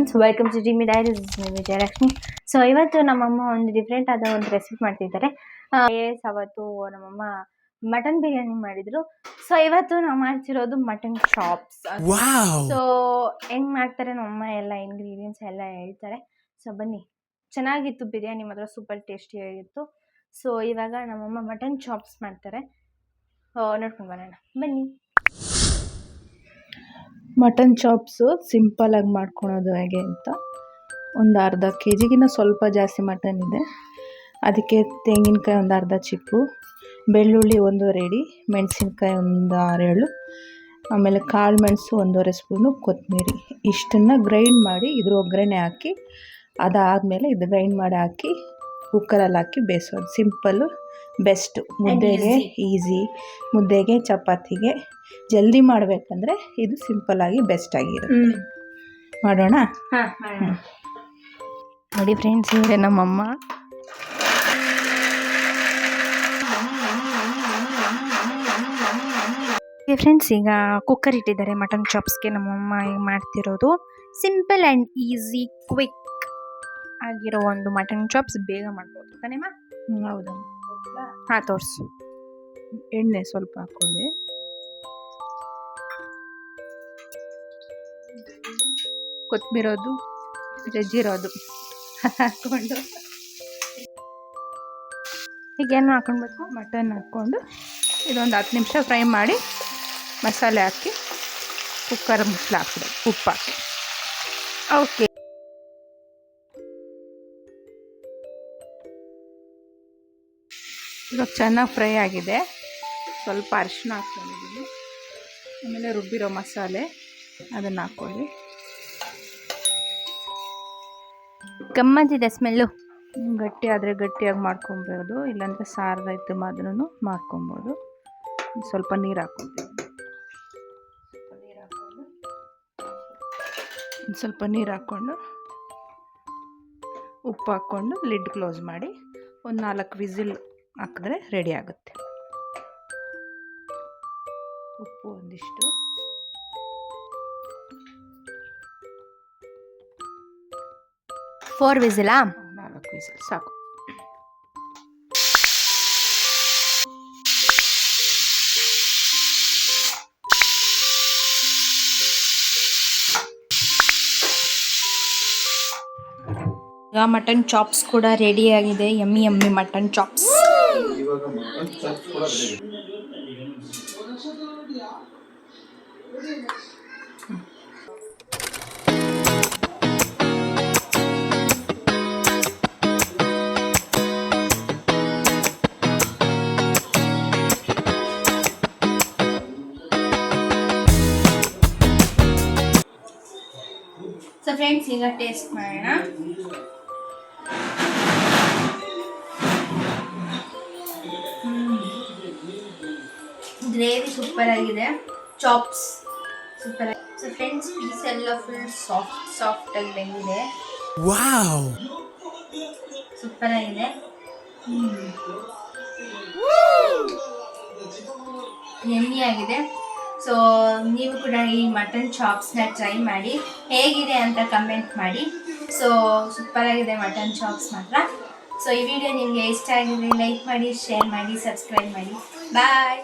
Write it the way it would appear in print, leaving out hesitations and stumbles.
Friends, welcome to Jimmy diaries. Vijayalakshmi. So ಇವತ್ತು ನಮ್ಮಮ್ಮ ಒಂದು ಡಿಫ್ರೆಂಟ್ ಆದ ಒಂದು ರೆಸಿಪಿ ಮಾಡ್ತಿದ್ದಾರೆ. ಅವತ್ತು ನಮ್ಮಮ್ಮ ಮಟನ್ ಬಿರಿಯಾನಿ ಮಾಡಿದ್ರು. ಸೊ ಇವತ್ತು ನಾವು ಮಾಡ್ತಿರೋದು ಮಟನ್ ಚಾಪ್ಸ್. ಸೊ ಹೆಂಗ್ ಮಾಡ್ತಾರೆ ನಮ್ಮಮ್ಮ ಎಲ್ಲ ಇಂಗ್ರೀಡಿಯೆಂಟ್ಸ್ ಎಲ್ಲ ಹೇಳ್ತಾರೆ. ಸೊ ಬನ್ನಿ, ಚೆನ್ನಾಗಿತ್ತು ಬಿರಿಯಾನಿ, ಮಾತ್ರ ಸೂಪರ್ ಟೇಸ್ಟಿಯಾಗಿತ್ತು. ಸೊ ಇವಾಗ ನಮ್ಮಮ್ಮ ಮಟನ್ ಚಾಪ್ಸ್ ಮಾಡ್ತಾರೆ, ನೋಡ್ಕೊಂಡು ಬರೋಣ ಬನ್ನಿ. ಮಟನ್ ಚಾಪ್ಸು ಸಿಂಪಲಾಗಿ ಮಾಡ್ಕೊಳೋದು ಹೇಗೆ ಅಂತ, ಒಂದು ಅರ್ಧ ಕೆ ಜಿಗಿನ್ನ ಸ್ವಲ್ಪ ಜಾಸ್ತಿ ಮಟನ್ ಇದೆ. ಅದಕ್ಕೆ ತೆಂಗಿನಕಾಯಿ ಒಂದು ಅರ್ಧ ಚಿಪ್ಪು, ಬೆಳ್ಳುಳ್ಳಿ 1 ರೆಡಿ, ಮೆಣಸಿನ್ಕಾಯಿ ಒಂದು 6-7, ಆಮೇಲೆ ಕಾಳು ಮೆಣಸು 1.5 ಸ್ಪೂನು, ಕೊತ್ತಂಬರಿ. ಇಷ್ಟನ್ನು ಗ್ರೈಂಡ್ ಮಾಡಿ ಇದ್ರ ಒಗ್ಗರಣೆ ಹಾಕಿ, ಅದಾದಮೇಲೆ ಇದು ಗ್ರೈಂಡ್ ಮಾಡಿ ಹಾಕಿ ಕುಕ್ಕರಲ್ಲಿ ಹಾಕಿ ಬೇಯಿಸೋದು. Simple, best. ಮುದ್ದೆಗೆ ಈಸಿ, ಮುದ್ದೆಗೆ ಚಪಾತಿಗೆ ಜಲ್ದಿ ಮಾಡಬೇಕಂದ್ರೆ ಇದು ಸಿಂಪಲ್ಲಾಗಿ ಬೆಸ್ಟಾಗಿರುತ್ತೆ. ಮಾಡೋಣ? ನೋಡಿ ಫ್ರೆಂಡ್ಸ್, ಇವರೇ ನಮ್ಮಮ್ಮ. ಫ್ರೆಂಡ್ಸ್, ಈಗ ಕುಕ್ಕರ್ ಇಟ್ಟಿದ್ದಾರೆ ಮಟನ್ ಚಾಪ್ಸ್ಗೆ. ನಮ್ಮಮ್ಮ ಈಗ ಮಾಡ್ತಿರೋದು ಸಿಂಪಲ್ ಆ್ಯಂಡ್ ಈಸಿ, ಕ್ವಿಕ್ ಆಗಿರೋ ಒಂದು ಮಟನ್ ಚಾಪ್ಸ್. ಬೇಗ ಮಾಡ್ಬೋದು ತಾನೇಮ್ಮ? ಹೌದಾ? ಹಾಂ, ತೋರಿಸು. ಎಣ್ಣೆ ಸ್ವಲ್ಪ ಹಾಕೊಳ್ಳಿ. ಕೊತ್ತಂಬರಿರೋದು, ಜಜ್ಜಿರೋದು ಹಾಕ್ಕೊಂಡು, ಈಗೇನು ಹಾಕ್ಕೊಳ್ಬೇಕು? ಮಟನ್ ಹಾಕ್ಕೊಂಡು ಇದೊಂದು 10 ನಿಮಿಷ ಫ್ರೈ ಮಾಡಿ ಮಸಾಲೆ ಹಾಕಿ ಕುಕ್ಕರ್ ಮುಚ್ಚಲು ಹಾಕ್ಬಿಡೋದು, ಉಪ್ಪು ಹಾಕಿ. ಓಕೆ. ಇವಾಗ ಚೆನ್ನಾಗಿ ಫ್ರೈ ಆಗಿದೆ. ಸ್ವಲ್ಪ ಅರಿಶಿನ ಹಾಕ್ಕೊಂಡಿದ್ದೀನಿ. ಆಮೇಲೆ ರುಬ್ಬಿರೋ ಮಸಾಲೆ ಅದನ್ನು ಹಾಕ್ಕೊಳ್ಳಿ. ಗಮ್ಮತ್ತಿದೆ ಸ್ಮೆಲ್ಲು. ಗಟ್ಟಿ ಆದರೆ ಗಟ್ಟಿಯಾಗಿ ಮಾಡ್ಕೊಬೋದು, ಇಲ್ಲಾಂದರೆ ಸಾರು ರೈತ ಅದನ್ನು ಮಾಡ್ಕೊಬೋದು. ಸ್ವಲ್ಪ ನೀರು ಹಾಕ್ಕೊತೀನಿ. ಸ್ವಲ್ಪ ನೀರು ಹಾಕ್ಕೊಂಡು ಉಪ್ಪು ಹಾಕ್ಕೊಂಡು ಲಿಡ್ ಕ್ಲೋಸ್ ಮಾಡಿ ಒಂದು 4 ವಿಸಿಲ್ ಹಾಕಿದ್ರೆ ರೆಡಿ ಆಗುತ್ತೆ. ಉಪ್ಪು ಒಂದಿಷ್ಟು, ಫೋರ್ ವಿಸಿಲಾ? 4 ವಿಸಿಲ್ ಸಾಕು. ಈಗ ಮಟನ್ ಚಾಪ್ಸ್ ಕೂಡ ರೆಡಿ ಆಗಿದೆ. Yummy yummy mutton chops. So friends, ಈಗ ಟೇಸ್ಟ್ ಮಾಡೋಣ. ಗ್ರೇವಿ ಸೂಪರ್ ಆಗಿದೆ, ಚಾಪ್ಸ್ ಸೂಪರ್ ಆಗಿದೆ. ಸೊ ಫ್ರೆಂಡ್ಸ್, ಪೀಸ್ ಎಲ್ಲ ಫುಲ್ ಸಾಫ್ಟ್ ಆಗಿ ಬೆಂದಿದೆ. ವಾವ್, ಸೂಪರ್ ಆಗಿದೆ. ಯಮ್ಮಿ ಆಗಿದೆ. ಸೊ ನೀವು ಕೂಡ ಈ ಮಟನ್ ಚಾಪ್ಸ್ನ ಟ್ರೈ ಮಾಡಿ, ಹೇಗಿದೆ ಅಂತ ಕಮೆಂಟ್ ಮಾಡಿ. ಸೊ ಸೂಪರ್ ಆಗಿದೆ ಮಟನ್ ಚಾಪ್ಸ್ ಮಾತ್ರ. ಸೊ ಈ ವಿಡಿಯೋ ನಿಮಗೆ ಇಷ್ಟ ಆಗಿದ್ರೆ ಲೈಕ್ ಮಾಡಿ, ಶೇರ್ ಮಾಡಿ, ಸಬ್ಸ್ಕ್ರೈಬ್ ಮಾಡಿ. ಬಾಯ್.